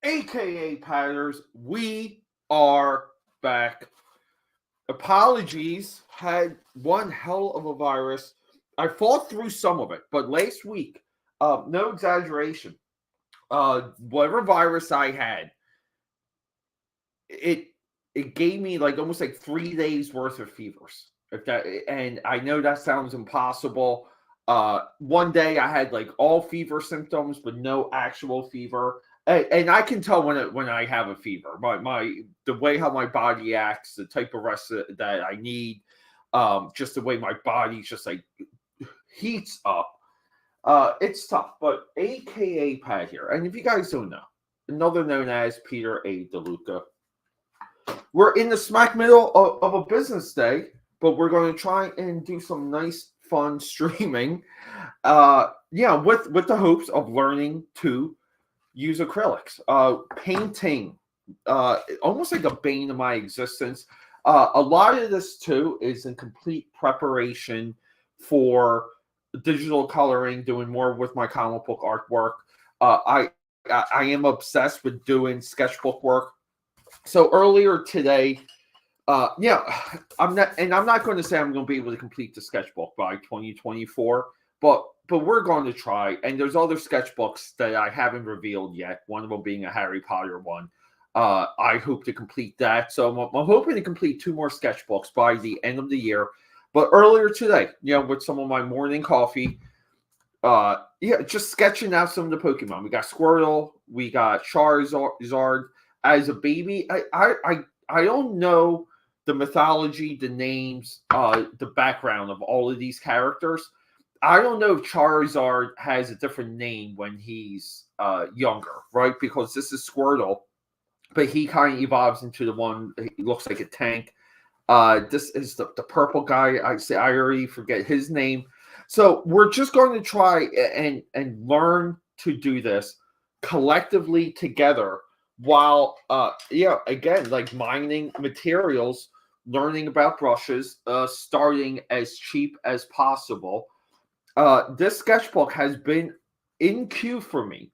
aka Patters, we are back. Apologies, had one hell of a virus. I fought through some of it, but last week, no exaggeration, whatever virus I had, it it gave me like almost like 3 days worth of fevers. If that, and I know that sounds impossible. One day I had like all fever symptoms, but no actual fever. And I can tell when I have a fever. My the way how my body acts, the type of rest that I need, just the way my body just like heats up. It's tough, but AKA Pat here. And if you guys don't know, another known as Peter A. DeLuca, we're in the smack middle of a business day, but we're going to try and do some nice, fun streaming. With the hopes of learning to use acrylics. Painting, almost like a bane of my existence. A lot of this too is in complete preparation for digital coloring, doing more with my comic book artwork. I am obsessed with doing sketchbook work. So earlier today, I'm not going to say I'm going to be able to complete the sketchbook by 2024, but we're going to try. And there's other sketchbooks that I haven't revealed yet. One of them being a Harry Potter one. I hope to complete that. So I'm hoping to complete 2 more sketchbooks by the end of the year. But earlier today, with some of my morning coffee, just sketching out some of the Pokemon. We got Squirtle, we got Charizard. As a baby, I don't know the mythology, the names, the background of all of these characters. I don't know if Charizard has a different name when he's younger, right? Because this is Squirtle, but he kind of evolves into the one. He looks like a tank. This is the purple guy. I already forget his name. So we're just going to try and learn to do this collectively together while again, like mining materials, learning about brushes, starting as cheap as possible. This sketchbook has been in queue for me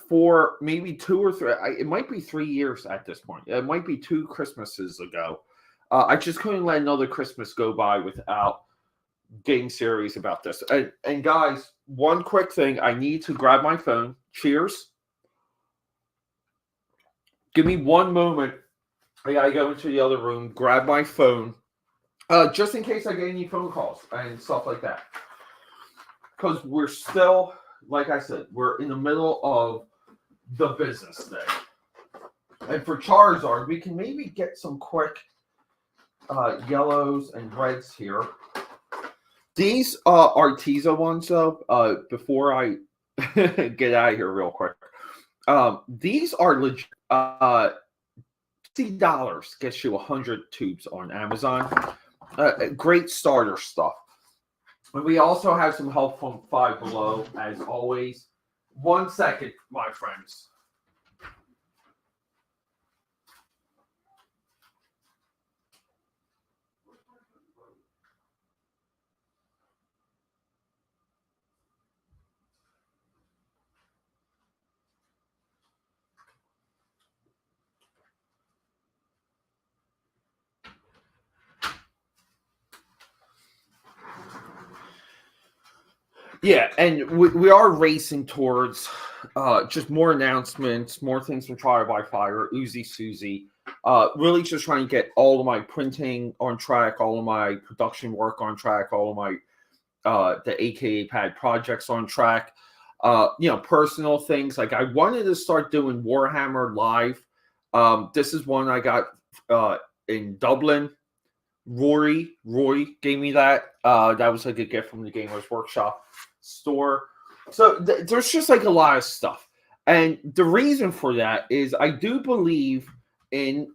for maybe 2 or 3. It might be 3 years at this point. It might be 2 Christmases ago. I just couldn't let another Christmas go by without getting serious about this. And guys, one quick thing: I need to grab my phone. Cheers. Give me one moment. I gotta go into the other room, grab my phone, just in case I get any phone calls and stuff like that. Because we're still, like I said, we're in the middle of the business day. And for Charizard, we can maybe get some quick yellows and reds here. These Arteza ones, though, before I get out of here real quick, these are legit. $60 gets you 100 tubes on Amazon. Great starter stuff. And we also have some help from Five Below, as always. 1 second, my friends. Yeah, and we are racing towards just more announcements, more things from Trial by Fire, Uzi Susie. Really just trying to get all of my printing on track, all of my production work on track, all of my the AKA Pad projects on track. Personal things. Like I wanted to start doing Warhammer live. This is one I got in Dublin. Roy gave me that. That was like a gift from the Gamers Workshop store. So there's just like a lot of stuff. And the reason for that is I do believe in,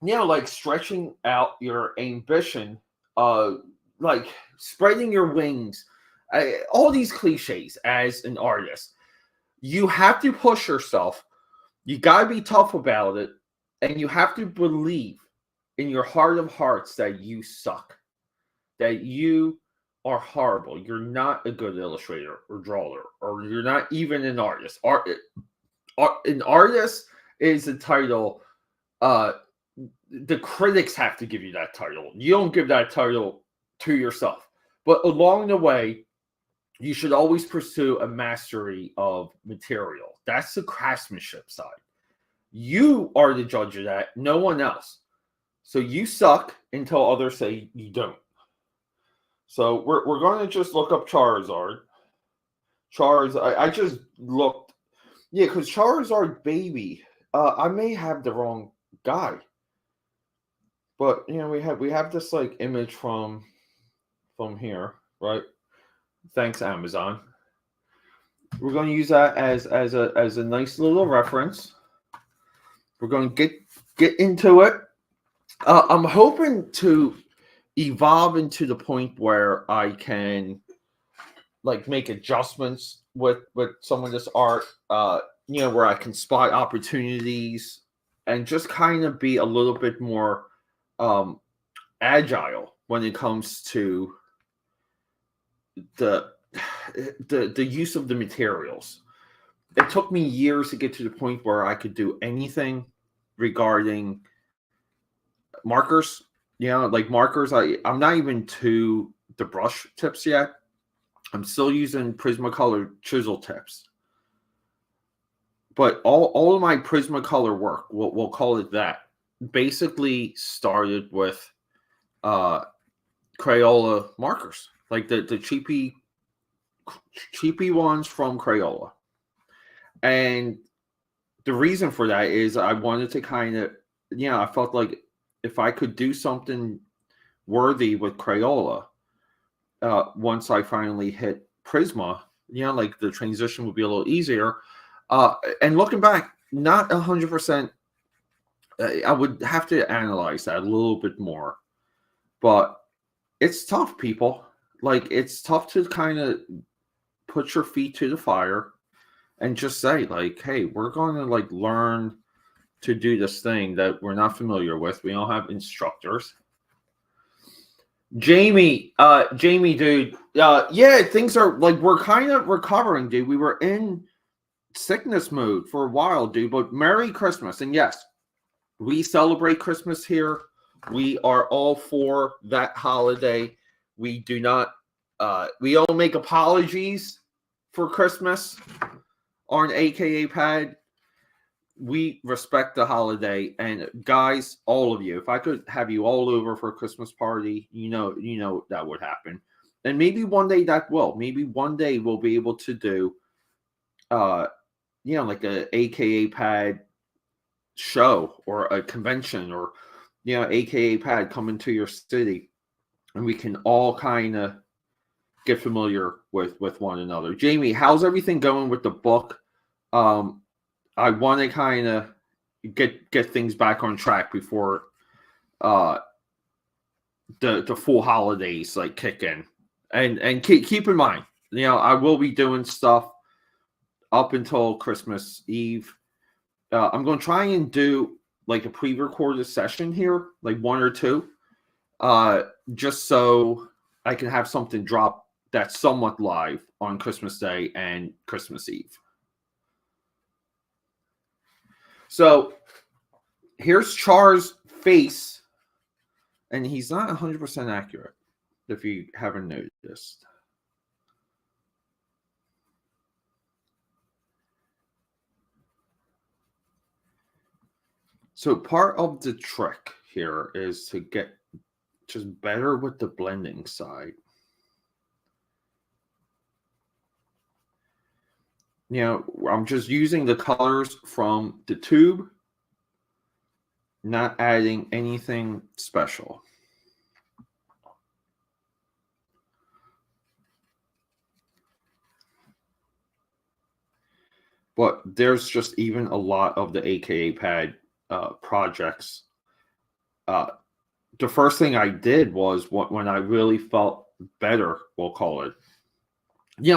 like stretching out your ambition, like spreading your wings, all these cliches as an artist. You have to push yourself. You got to be tough about it. And you have to believe in your heart of hearts that you suck, that you are horrible. You're not a good illustrator or drawer, or you're not even an artist. an artist is a title. The critics have to give you that title. You don't give that title to yourself. But along the way, you should always pursue a mastery of material. That's the craftsmanship side. You are the judge of that, no one else. So you suck until others say you don't. So we're going to just look up Charizard. I just looked. Yeah, because Charizard baby. I may have the wrong guy. But we have this like image from here, right? Thanks, Amazon. We're going to use that as a nice little reference. We're going to get into it. I'm hoping to evolve into the point where I can like make adjustments with some of this art. Where I can spot opportunities and just kind of be a little bit more agile when it comes to the use of the materials. It took me years to get to the point where I could do anything regarding markers. Like markers, I'm not even to the brush tips yet. I'm still using Prismacolor chisel tips. But all of my Prismacolor work, we'll call it that, basically started with Crayola markers, like the cheapy ones from Crayola. And the reason for that is I wanted to kind of, I felt like if I could do something worthy with Crayola, once I finally hit Prisma, like the transition would be a little easier. And looking back, not 100%. I would have to analyze that a little bit more. But it's tough, people. Like, it's tough to kind of put your feet to the fire and just say, like, hey, we're going to, like, learn to do this thing that we're not familiar with. We don't have instructors. Jamie, dude. Yeah, things are, like, we're kind of recovering, dude. We were in sickness mode for a while, dude. But Merry Christmas. And yes, we celebrate Christmas here. We are all for that holiday. We do not, we don't make apologies for Christmas on AKA Pad. We respect the holiday. And guys, all of you, if I could have you all over for a Christmas party, you know that would happen. And maybe one day that will. Maybe one day we'll be able to do, like a AKA Pad show or a convention, or AKA Pad coming to your city, and we can all kind of get familiar with one another. Jamie, how's everything going with the book? I want to kind of get things back on track before the full holidays like kick in, and keep in mind, I will be doing stuff up until Christmas Eve. I'm going to try and do like a pre-recorded session here, like one or two, just so I can have something drop that's somewhat live on Christmas Day and Christmas Eve. So here's Char's face, and he's not 100% accurate, if you haven't noticed. So part of the trick here is to get just better with the blending side. I'm just using the colors from the tube, not adding anything special. But there's just even a lot of the AKA Pad projects. The first thing I did was when I really felt better, we'll call it,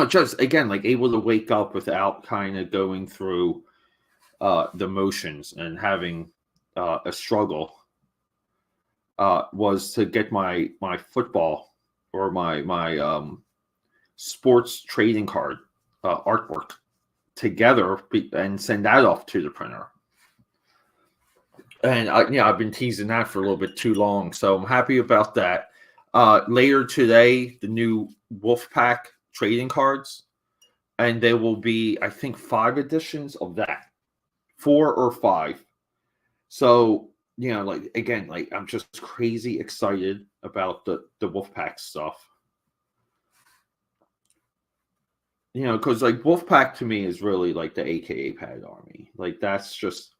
just again, like able to wake up without kind of going through the motions and having a struggle, was to get my football or my sports trading card artwork together and send that off to the printer. And I've been teasing that for a little bit too long, so I'm happy about that. Later today, the new Wolfpack trading cards, and there will be, I think, 5 editions of that, 4 or 5. So again, I'm just crazy excited about the Wolfpack stuff. Because Wolfpack to me is really like the AKA Pad Army. That's just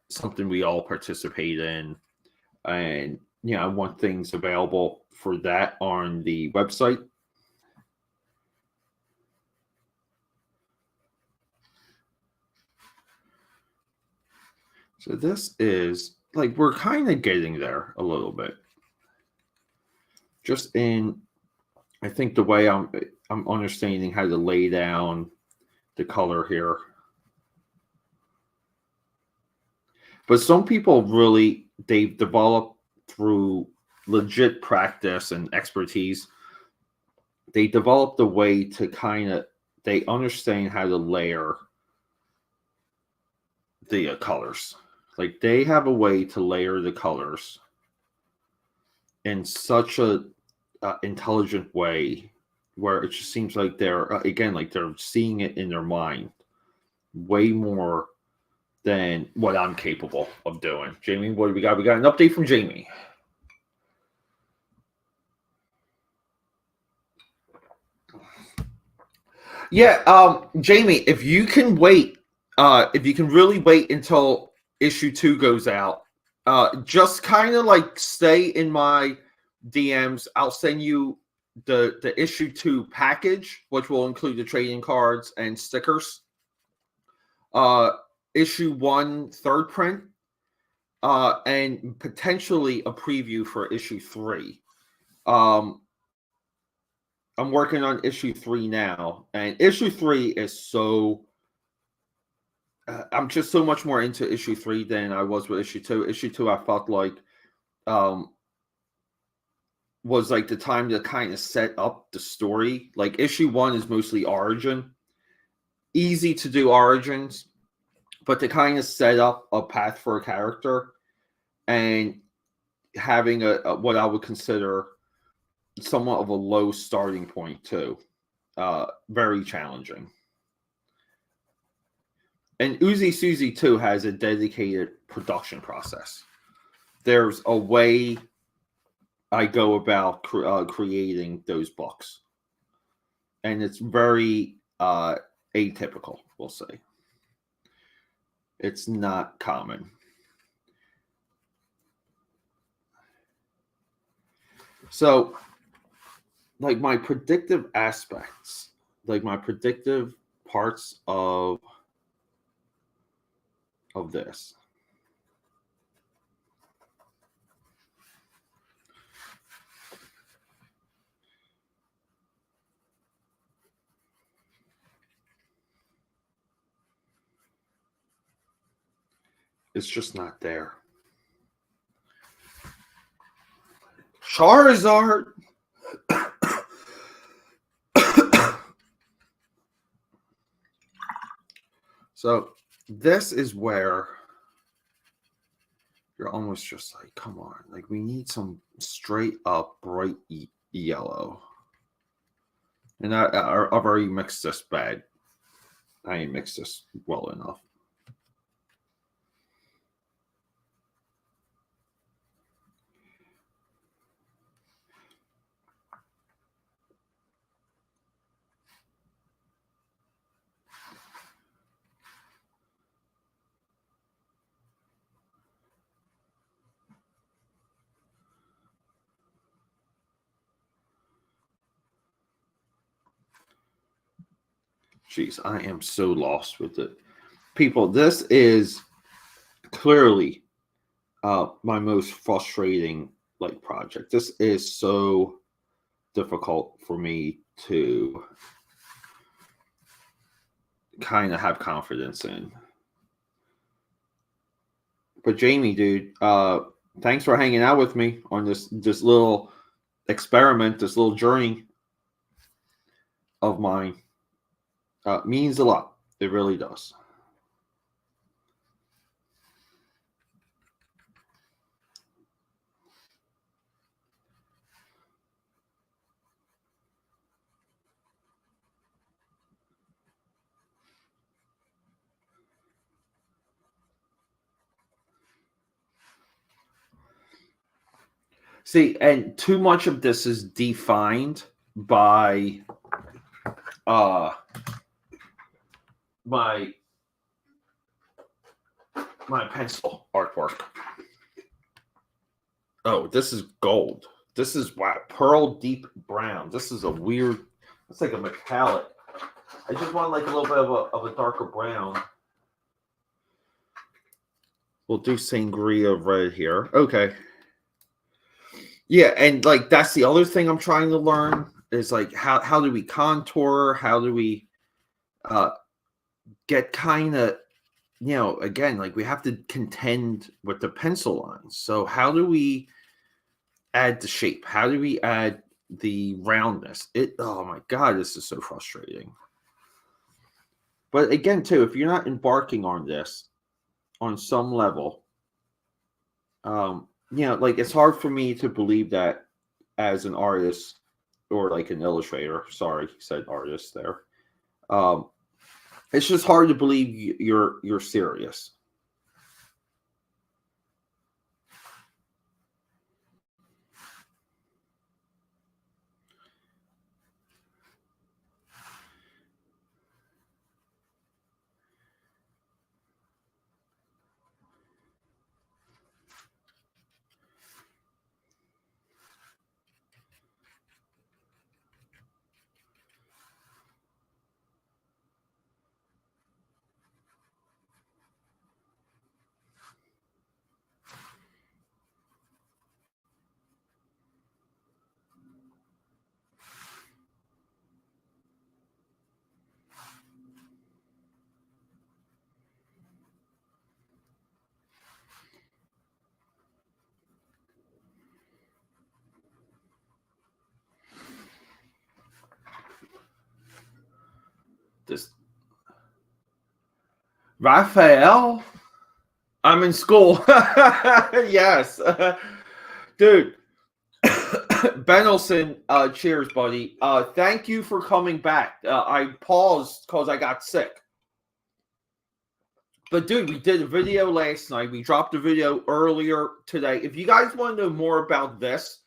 something we all participate in, and I want things available for that on the website. So this is we're kind of getting there a little bit, just in I think the way I'm understanding how to lay down the color here. But some people really, they've developed through legit practice and expertise, they developed a way to they understand how to layer the colors. They have a way to layer the colors in such a intelligent way where it just seems like they're they're seeing it in their mind way more than what I'm capable of doing. Jamie, what do we got? We got an update from Jamie. Yeah, Jamie, if you can wait, if you can really wait until issue 2 goes out, just kind of stay in my DMs. I'll send you the issue 2 package, which will include the trading cards and stickers. Issue 1 third print, and potentially a preview for issue 3. I'm working on issue 3 now, and issue 3 is so. I'm just so much more into issue 3 than I was with issue 2. Issue 2, I felt was the time to kind of set up the story. Issue 1 is mostly origin, easy to do origins, but to kind of set up a path for a character and having a what I would consider somewhat of a low starting point too, very challenging. And Uzi Suzy too has a dedicated production process. There's a way I go about creating those books, and it's very atypical, we'll say. It's not common. So, my predictive aspects, my predictive parts of this. It's just not there. Charizard. So this is where you're almost just come on. We need some straight up bright yellow. And I've already mixed this bad. I ain't mixed this well enough. Jeez, I am so lost with it. People, this is clearly my most frustrating project. This is so difficult for me to kind of have confidence in. But Jamie, dude, thanks for hanging out with me on this little experiment, this little journey of mine. Means a lot. It really does. See, and too much of this is defined by uh my my pencil artwork. Oh, this is gold. This is wow, pearl deep brown. This is a weird. It's like a metallic. I just want like a little bit of a darker brown. We'll do sangria red here. Okay. Yeah, and like that's the other thing I'm trying to learn is like how do we contour? How do we uh get kind of again like we have to contend with the pencil lines. So how do we add the shape? How do we add the roundness? Oh my god, this is so frustrating. But again, too, if you're not embarking on this on some level, like it's hard for me to believe that as an artist or like an illustrator. Sorry, he said artist there. Um, it's just hard to believe you're serious. This Raphael, I'm in school. Yes, dude. Benelson, cheers, buddy. Thank you for coming back. I paused because I got sick. But dude, we did a video last night. We dropped a video earlier today. If you guys want to know more about this,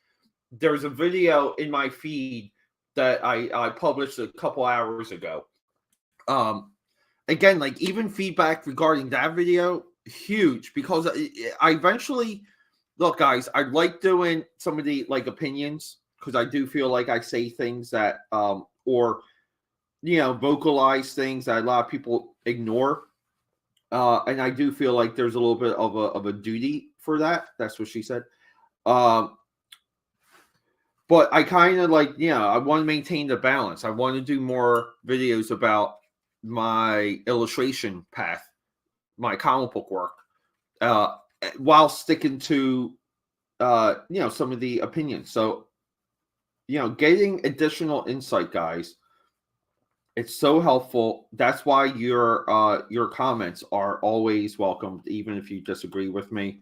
there's a video in my feed that I published a couple hours ago. Again, like even feedback regarding that video, huge because I eventually look, guys. I like doing some of the like opinions because I do feel like I say things that or vocalize things that a lot of people ignore. And I do feel like there's a little bit of a duty for that. That's what she said. Um, but I kind of like, I want to maintain the balance. I want to do more videos about my illustration path, my comic book work, uh, while sticking to, some of the opinions. So, getting additional insight, guys, it's so helpful. That's why your comments are always welcomed, even if you disagree with me.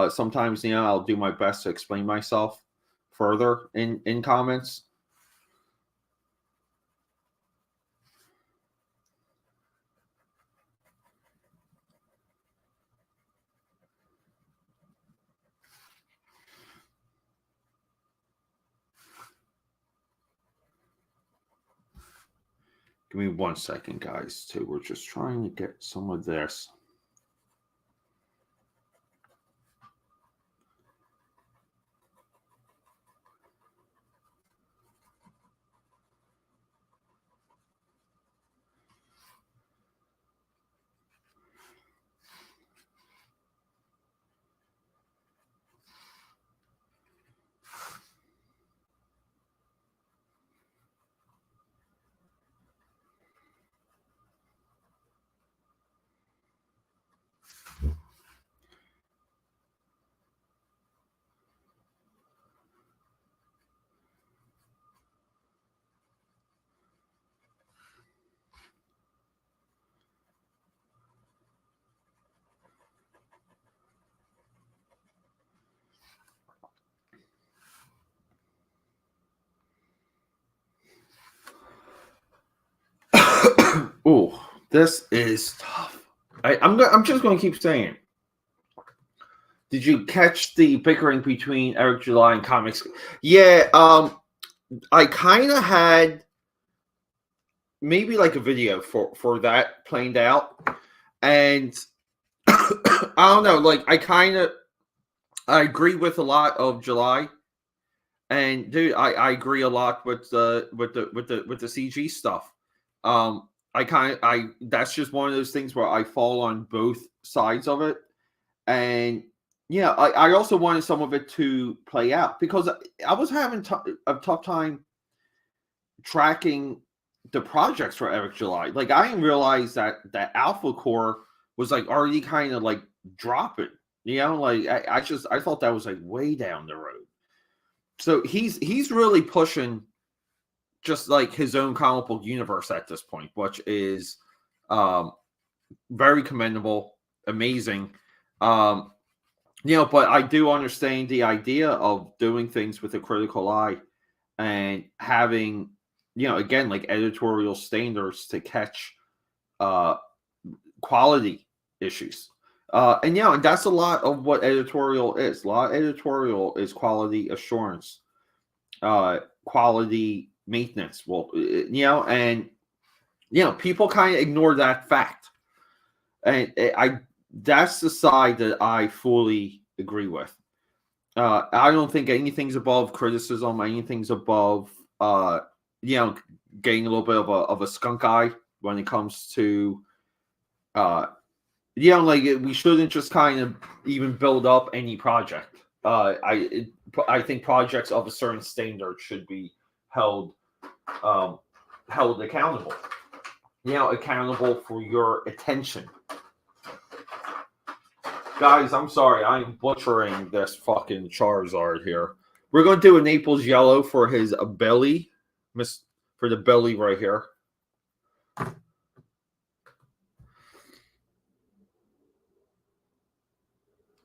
Sometimes, I'll do my best to explain myself further in comments. Give me 1 second, guys, too. We're just trying to get some of this. Oh, this is tough. I'm just going to keep saying. Did you catch the bickering between Eric July and Comics? Yeah, I kind of had maybe like a video for that planned out, and I don't know. Like I agree with a lot of July, and dude, I agree a lot with the CG stuff. I that's just one of those things where I fall on both sides of it, and yeah, I also wanted some of it to play out because I was having a tough time tracking the projects for Eric July. Like I didn't realize that Alpha Core was like already kind of like dropping. Like I thought that was like way down the road. So he's really pushing just like his own comic book universe at this point, which is very commendable, amazing. But I do understand the idea of doing things with a critical eye and having, again, like editorial standards to catch quality issues. And that's a lot of what editorial is. A lot of editorial is quality assurance, quality maintenance. Well, and people kind of ignore that fact. And that's the side that I fully agree with. I don't think anything's above criticism. Anything's above, getting a little bit of a skunk eye when it comes to, like we shouldn't just kind of even build up any project. I think projects of a certain standard should be held accountable. Accountable for your attention. Guys, I'm sorry. I'm butchering this fucking Charizard here. We're going to do a Naples Yellow for his belly. For the belly right here.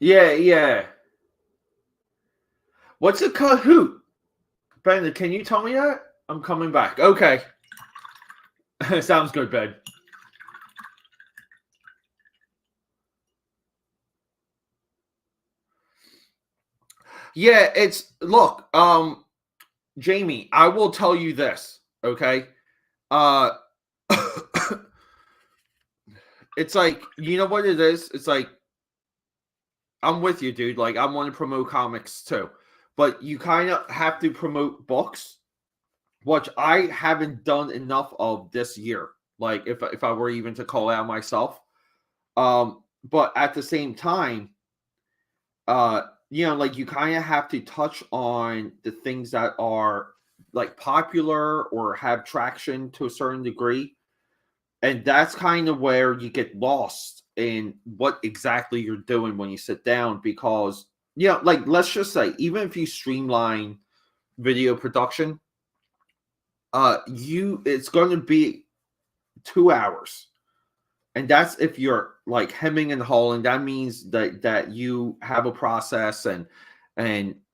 Yeah. What's a Kahoot? Ben, can you tell me that? I'm coming back. Okay. Sounds good, Ben. Yeah, look, Jamie, I will tell you this, okay? It's like, you know what it is? It's like, I'm with you, dude. Like, I want to promote comics too. But you kind of have to promote books, which I haven't done enough of this year. Like, if I were even to call out myself. But at the same time, like you kind of have to touch on the things that are like popular or have traction to a certain degree. And that's kind of where you get lost in what exactly you're doing when you sit down because, like let's just say, even if you streamline video production, it's going to be 2 hours. And that's if you're like hemming and hawing. That means that you have a process and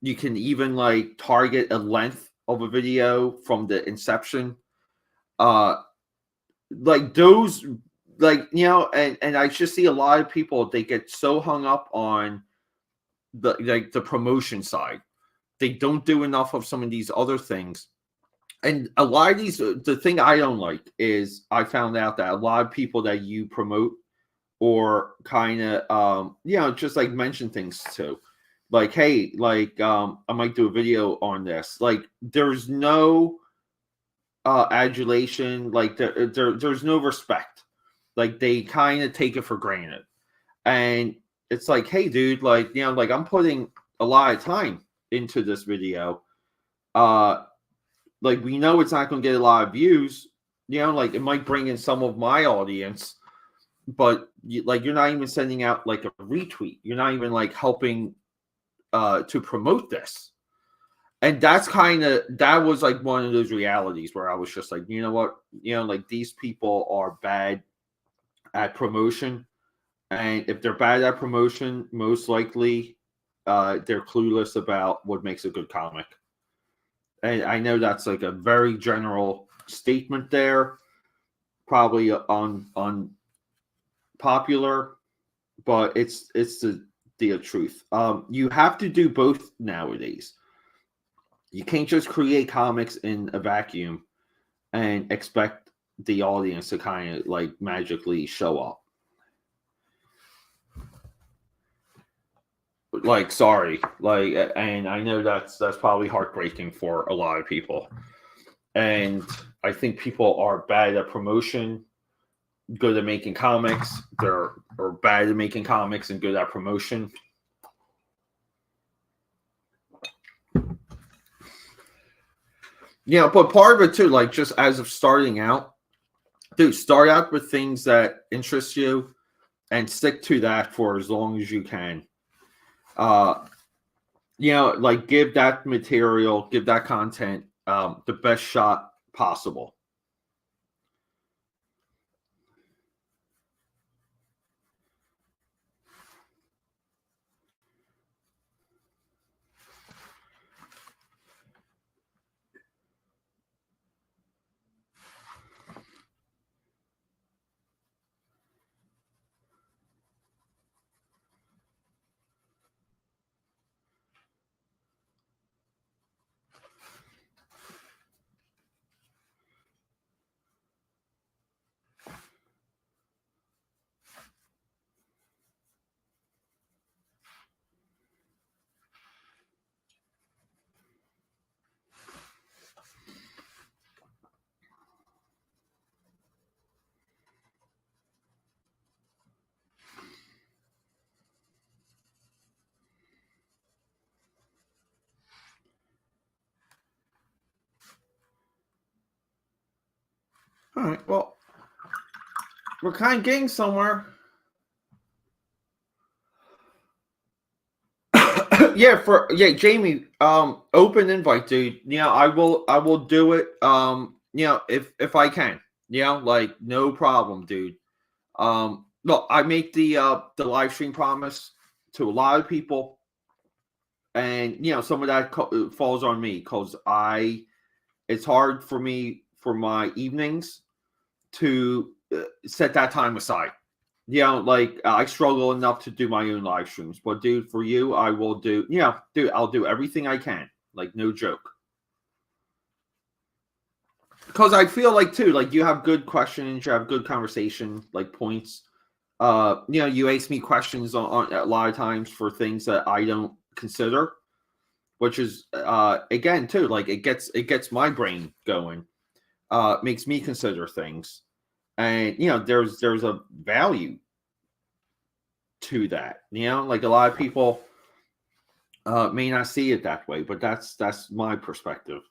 you can even like target a length of a video from the inception. Like those, like and I just see a lot of people, they get so hung up on the promotion side. They don't do enough of some of these other things. And a lot of these, the thing I don't like is I found out that a lot of people that you promote or kind of, just like mention things to, like, hey, like, I might do a video on this. Like, there's no adulation. Like, there's no respect. Like, they kind of take it for granted. And it's like, hey, dude, like, like I'm putting a lot of time into this video. Like we know it's not going to get a lot of views, like it might bring in some of my audience, but you're not even sending out like a retweet. You're not even like helping to promote this. And that was like one of those realities where I was just like, you know what, like these people are bad at promotion. And if they're bad at promotion, most likely they're clueless about what makes a good comic. And I know that's like a very general statement there, probably unpopular, but it's the truth. You have to do both nowadays. You can't just create comics in a vacuum and expect the audience to kind of like magically show up. Like, sorry, like, and I know that's probably heartbreaking for a lot of people. And I think people are bad at promotion, good at making comics. They're or bad at making comics and good at promotion. Yeah, but part of it too, like just as of starting out, dude, start out with things that interest you and stick to that for as long as you can. Like give that material, give that content the best shot possible. All right, well, we're kind of getting somewhere. Jamie, open invite, dude. I will do it. If I can. Like no problem, dude. Look, I make the live stream promise to a lot of people, and some of that falls on me because it's hard for me for my evenings to set that time aside. Like I struggle enough to do my own live streams, but dude, for you, I will do. Dude, I'll do everything I can. Like no joke. Because I feel like too, like you have good questions, you have good conversation, like points. You ask me questions on a lot of times for things that I don't consider, which is again too, like it gets my brain going, makes me consider things. And there's a value to that. Like a lot of people may not see it that way, but that's my perspective.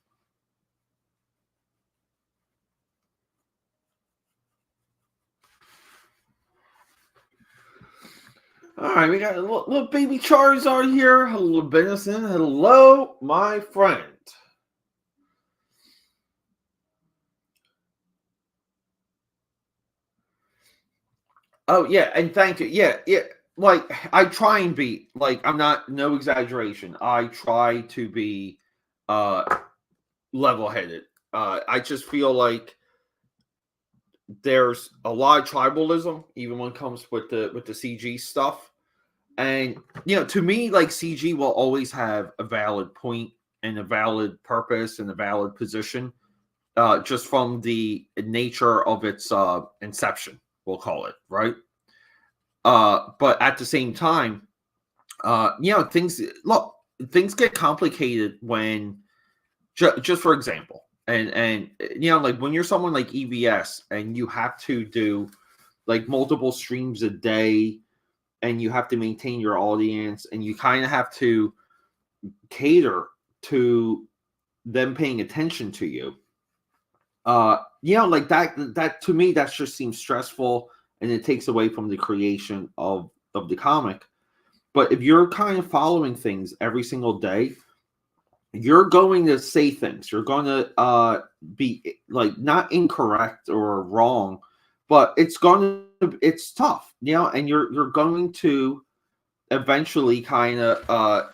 All right, we got a little baby Charizard here. Hello, Benison. Hello, my friend. Oh yeah, and thank you. Yeah. Like I try and be like I'm not no exaggeration. I try to be level-headed. I just feel like there's a lot of tribalism, even when it comes with the CG stuff. And to me, like CG will always have a valid point and a valid purpose and a valid position, just from the nature of its inception, we'll call it, right? But at the same time, things get complicated when, just for example, and like when you're someone like EVS and you have to do like multiple streams a day, and you have to maintain your audience, and you kind of have to cater to them paying attention to you. Like that to me, that just seems stressful, and it takes away from the creation of the comic. But if you're kind of following things every single day, you're going to say things. You're going to be like not incorrect or wrong, but it's tough, and you're going to eventually kind of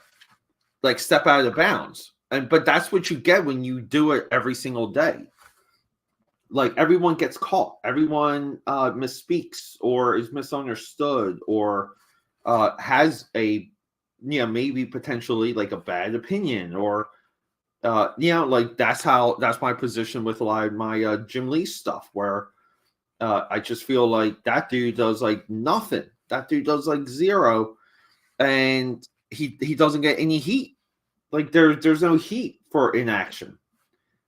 like step out of bounds. But that's what you get when you do it every single day. like everyone gets caught, everyone misspeaks or is misunderstood or has a maybe potentially like a bad opinion or like that's my position with a lot of my Jim Lee stuff where I just feel like that dude does like nothing. That dude does like zero, and he doesn't get any heat. Like there's no heat for inaction,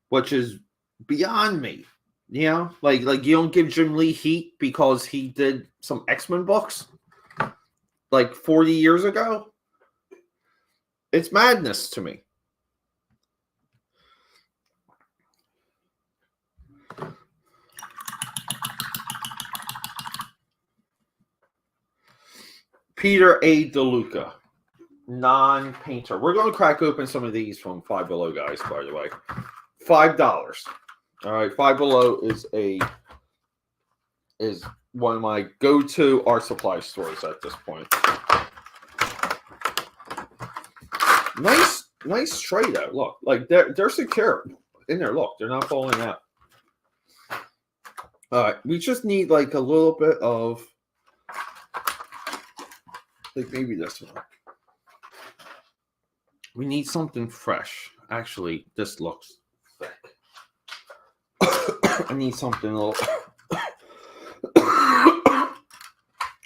which is beyond me. Like you don't give Jim Lee heat because he did some X-Men books like 40 years ago. It's madness to me. Peter A. DeLuca, non-painter. We're going to crack open some of these from Five Below, guys, by the way. $5. All right, Five Below is one of my go-to art supply stores at this point. Nice tray though. Look, like they're secure in there. Look, they're not falling out. All right, we just need like a little bit of like maybe this one. We need something fresh. Actually, this looks thick. I need something a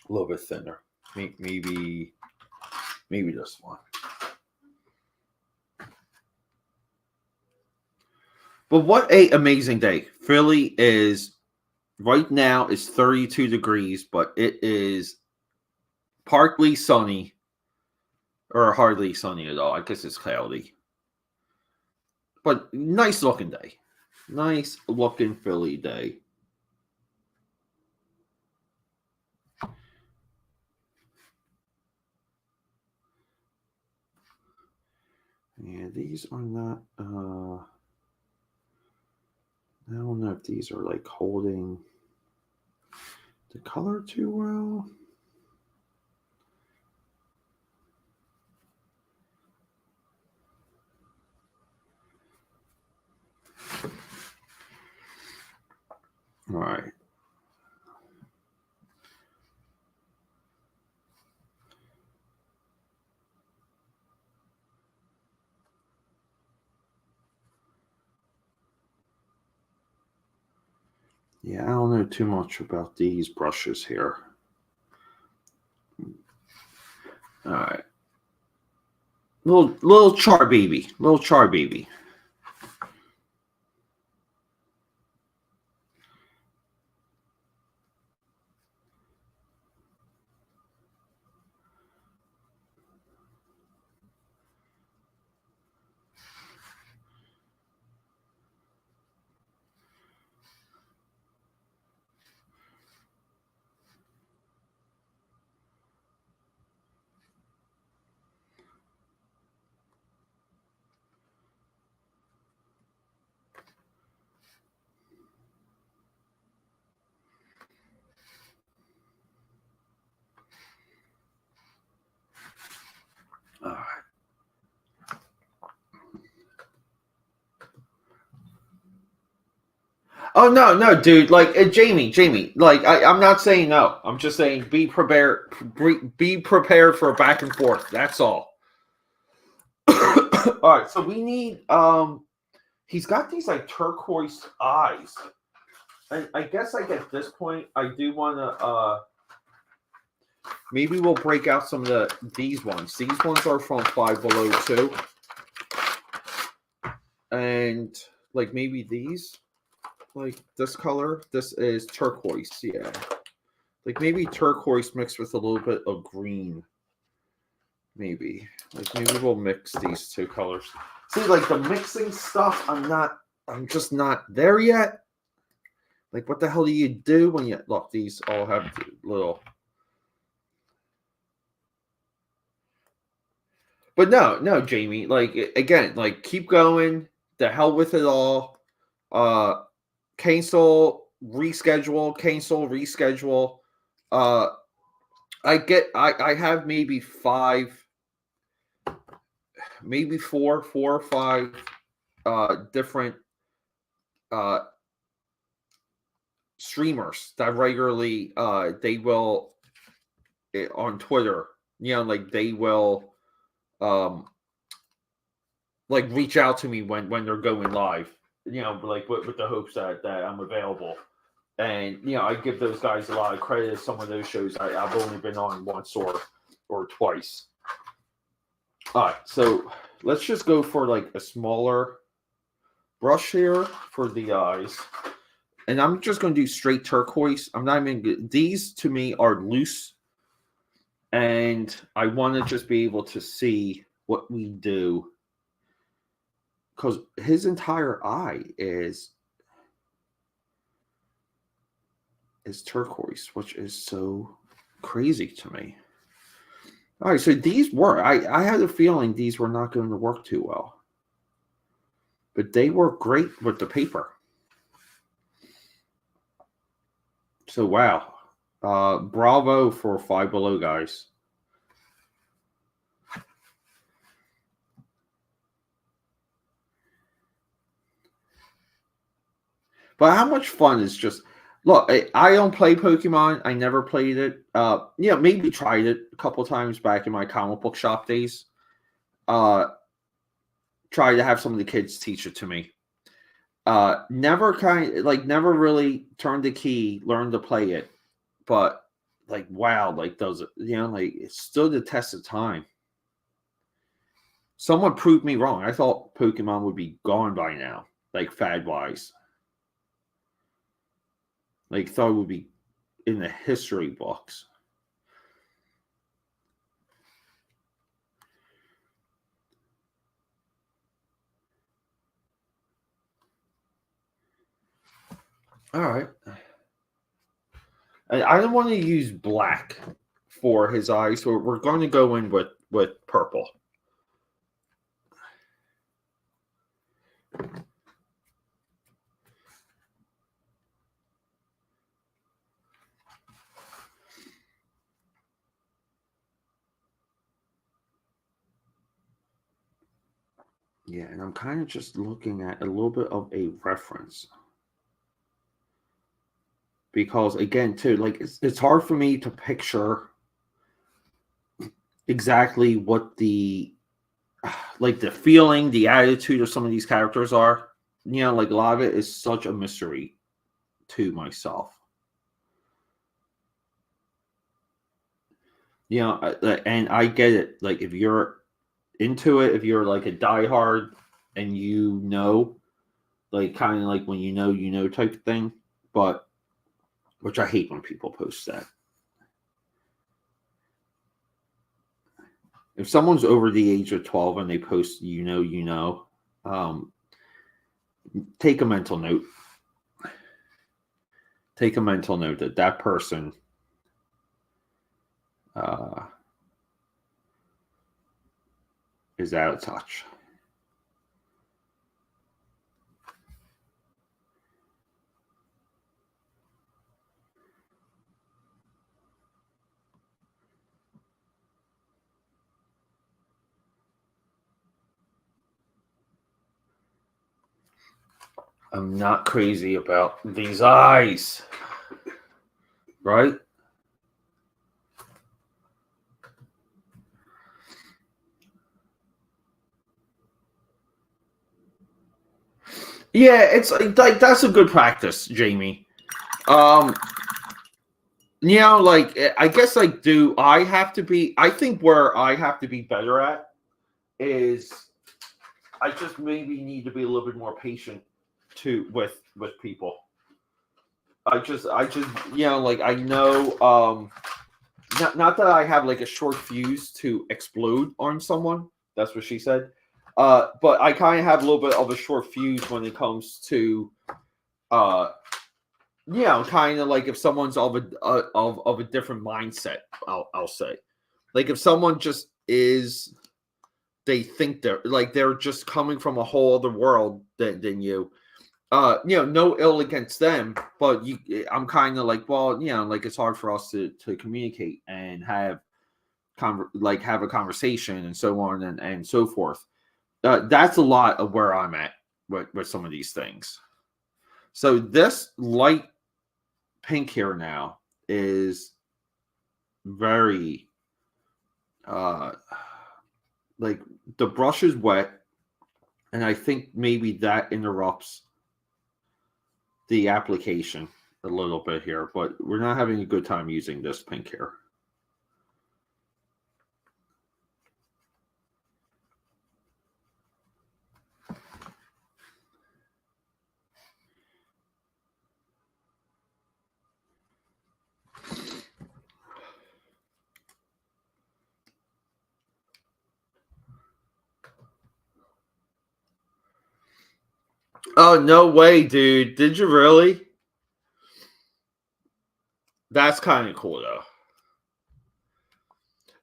little bit thinner. Maybe this one. But what a amazing day. Philly is right now is 32 degrees, but it is partly sunny or hardly sunny at all. I guess it's cloudy. But nice looking day. Nice looking Philly day. Yeah, these are not I don't know if these are like holding the color too well. All right. Yeah, I don't know too much about these brushes here. All right. Little char baby. Little char baby. All right. Oh no, dude! Like Jamie. Like I'm not saying no. I'm just saying be prepared. Be prepared for a back and forth. That's all. All right. So we need. He's got these like turquoise eyes, and I guess like at this point, I do want to. Maybe we'll break out some of these ones. These ones are from Five Below too, and like maybe these. Like this color, this is turquoise, yeah. Like maybe turquoise mixed with a little bit of green. Maybe. Like maybe we'll mix these two colors. See, like the mixing stuff, I'm just not there yet. Like what the hell do you do when you look, these all have little. But no, Jamie, like again, like keep going. The hell with it all. Cancel, reschedule. I have maybe four or five different streamers that regularly they will on Twitter, like they will um like reach out to me when they're going live, like with the hopes that I'm available. And I give those guys a lot of credit. Some of those shows I've only been on once or twice. All right, so let's just go for like a smaller brush here for the eyes. And I'm just going to do straight turquoise. I'm not even, these to me are loose. And I want to just be able to see what we do. Because his entire eye is turquoise, which is so crazy to me. All right, so these were, I had a feeling these were not going to work too well. But they work great with the paper. So, wow. Bravo for Five Below, guys. But how much fun is just... Look, I don't play Pokemon. I never played it. Maybe tried it a couple times back in my comic book shop days. Tried to have some of the kids teach it to me. Never really turned the key, learned to play it. But like, wow, like those, it stood the test of time. Someone proved me wrong. I thought Pokemon would be gone by now, like fad-wise. Like, thought it would be in the history books. All right. I don't want to use black for his eyes, so we're going to go in with purple. Yeah, and I'm kind of just looking at a little bit of a reference. Because, again, too, like, it's hard for me to picture exactly what the feeling, the attitude of some of these characters are. Like, a lot of it is such a mystery to myself. And I get it. Like, if you're into it, if you're like a diehard and like kind of like when you know type of thing, but which I hate when people post that. If someone's over the age of 12 and they post take a mental note. Take a mental note that person is out of touch. I'm not crazy about these eyes, right? Yeah, it's like that's a good practice, Jamie. I guess I have to be. I think where I have to be better at is I just maybe need to be a little bit more patient with people. I just I know not that I have like a short fuse to explode on someone. That's what she said. But I kind of have a little bit of a short fuse when it comes to kind of like if someone's of a different mindset. I'll say, like if someone just is, they think they're just coming from a whole other world than you. No ill against them, but I'm kind of like, well, like it's hard for us to communicate and have a conversation and so on and so forth. That's a lot of where I'm at with some of these things. So this light pink here now is very like the brush is wet, and I think maybe that interrupts the application a little bit here, but we're not having a good time using this pink here. Oh, no way, dude. Did you really? That's kind of cool, though.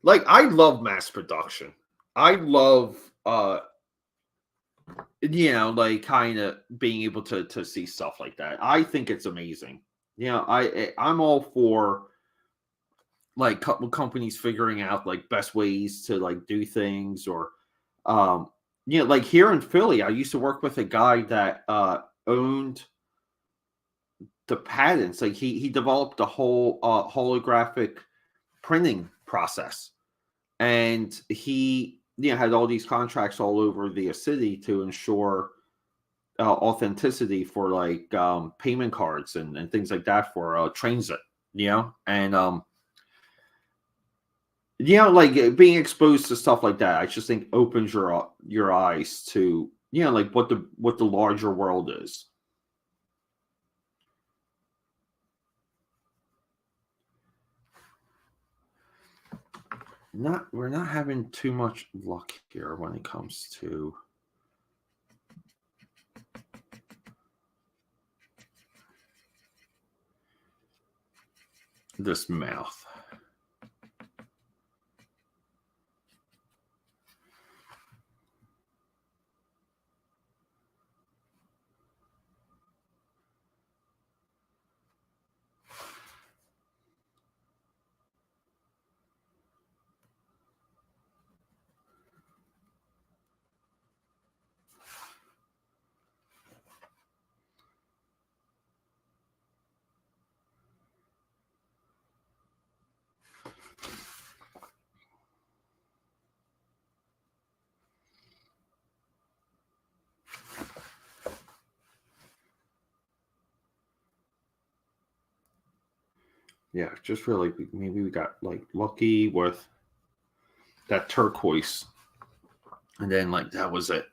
Like, I love mass production. I love, like kind of being able to see stuff like that. I think it's amazing. I'm all for like companies figuring out like best ways to like do things, or like here in Philly, I used to work with a guy that owned the patents. Like he developed a whole holographic printing process, and he had all these contracts all over the city to ensure authenticity for like payment cards and things like that for transit. And like being exposed to stuff like that, I just think opens your eyes to like what the larger world is. We're not having too much luck here when it comes to this mouth. Yeah, just really maybe we got like lucky with that turquoise, and then like that was it.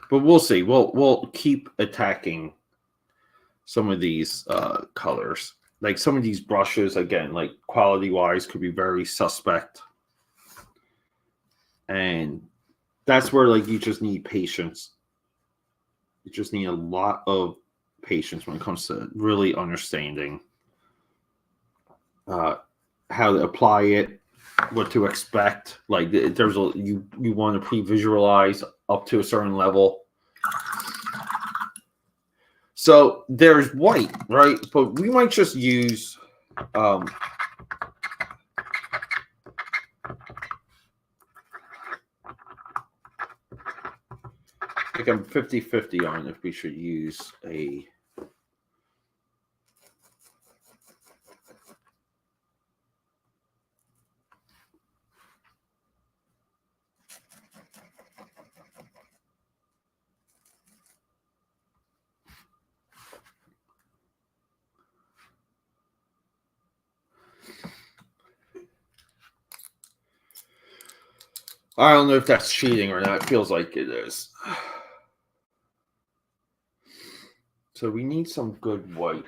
But we'll see. We'll keep attacking some of these colors. Like some of these brushes, again, like quality wise, could be very suspect, and that's where like you just need patience. You just need a lot of patience when it comes to really understanding how to apply it, what to expect. Like there's you want to pre-visualize up to a certain level. So there's white, right? But we might just use like I'm 50-50 on if we should use a I don't know if that's cheating or not. It feels like it is. So we need some good white.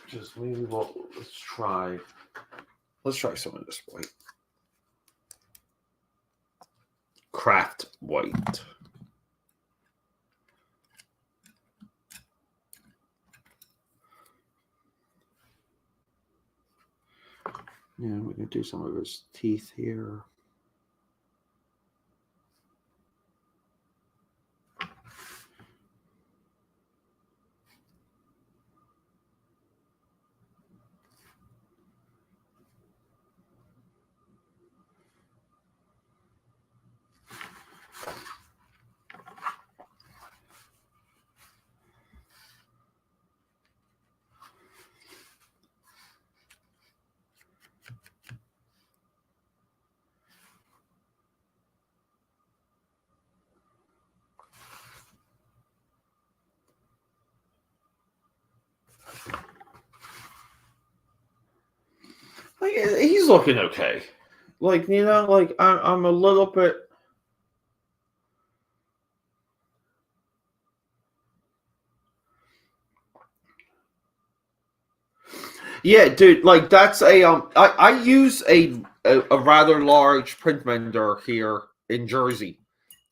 Just maybe let's try some of this white. Craft white. Yeah, we can do some of his teeth here. Like, he's looking okay. Like, like I'm a little bit. Yeah, dude. Like that's a I use a rather large print vendor here in Jersey,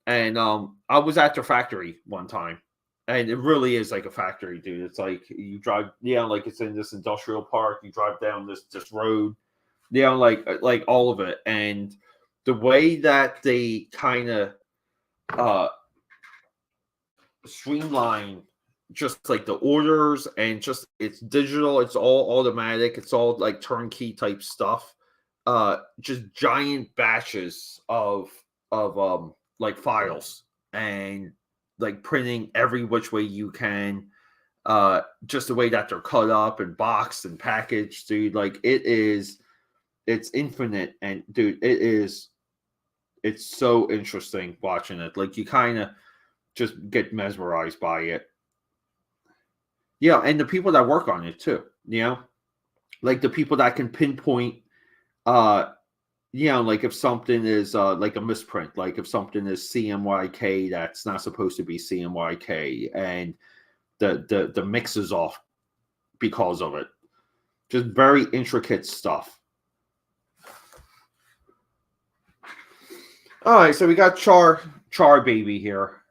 and I was at their factory one time, and it really is like a factory, dude. It's like you drive, like it's in this industrial park. You drive down this road, like all of it, and the way that they kind of uh streamline just like the orders, and just it's digital, it's all automatic, it's all like turnkey type stuff, just giant batches of like files, and like printing every which way you can, just the way that they're cut up and boxed and packaged, dude. Like it's infinite, and dude, it's so interesting watching it. Like you kind of just get mesmerized by it. Yeah, and the people that work on it too, like the people that can pinpoint, uh, like if something is like a misprint, like if something is CMYK that's not supposed to be CMYK, and the mix is off because of it. Just very intricate stuff. All right, so we got Char Baby here.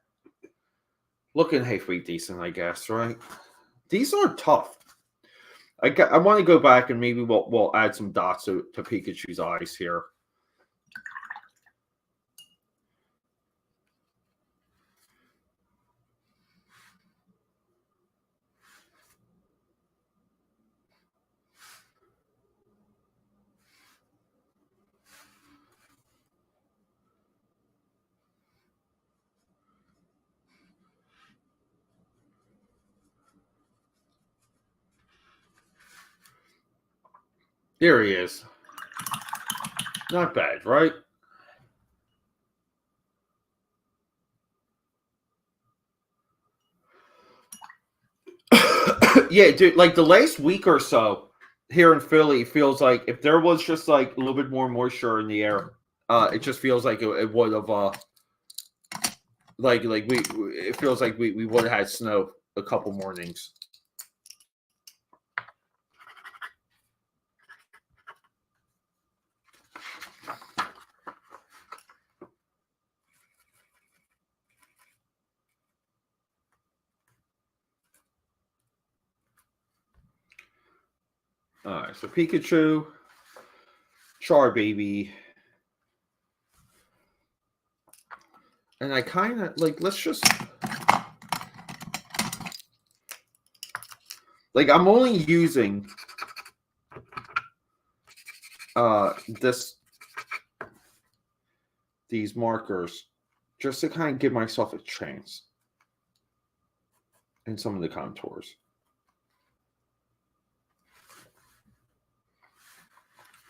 Looking halfway decent, I guess, right? These are tough. I want to go back and maybe we'll add some dots to Pikachu's eyes here. There he is. Not bad, right? Yeah, dude, like the last week or so here in Philly feels like if there was just like a little bit more moisture in the air, it just feels like it would have like we it feels like we would have had snow a couple mornings. All right, so Pikachu, Char Baby, and I kind of like, let's just like, I'm only using these markers just to kind of give myself a chance in some of the contours.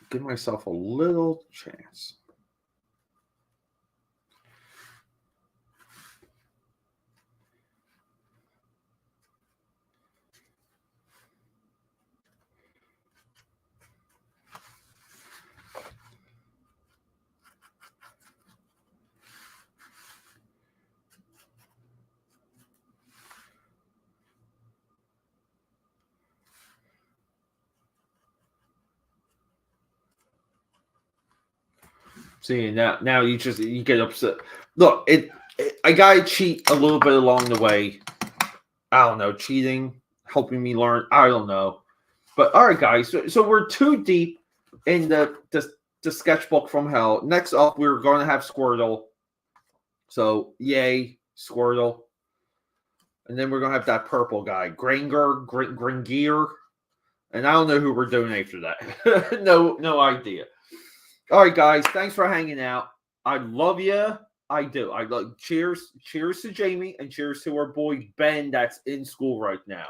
Give myself a little chance. See, now you get upset. Look, I gotta cheat a little bit along the way. I don't know, cheating, helping me learn. I don't know, but all right, guys. So we're too deep in the sketchbook from hell. Next up, we're going to have Squirtle. So yay, Squirtle. And then we're gonna have that purple guy, Gringier. And I don't know who we're doing after that. No idea. All right, guys. Thanks for hanging out. I love you. I do. I love. Cheers to Jamie, and cheers to our boy Ben that's in school right now.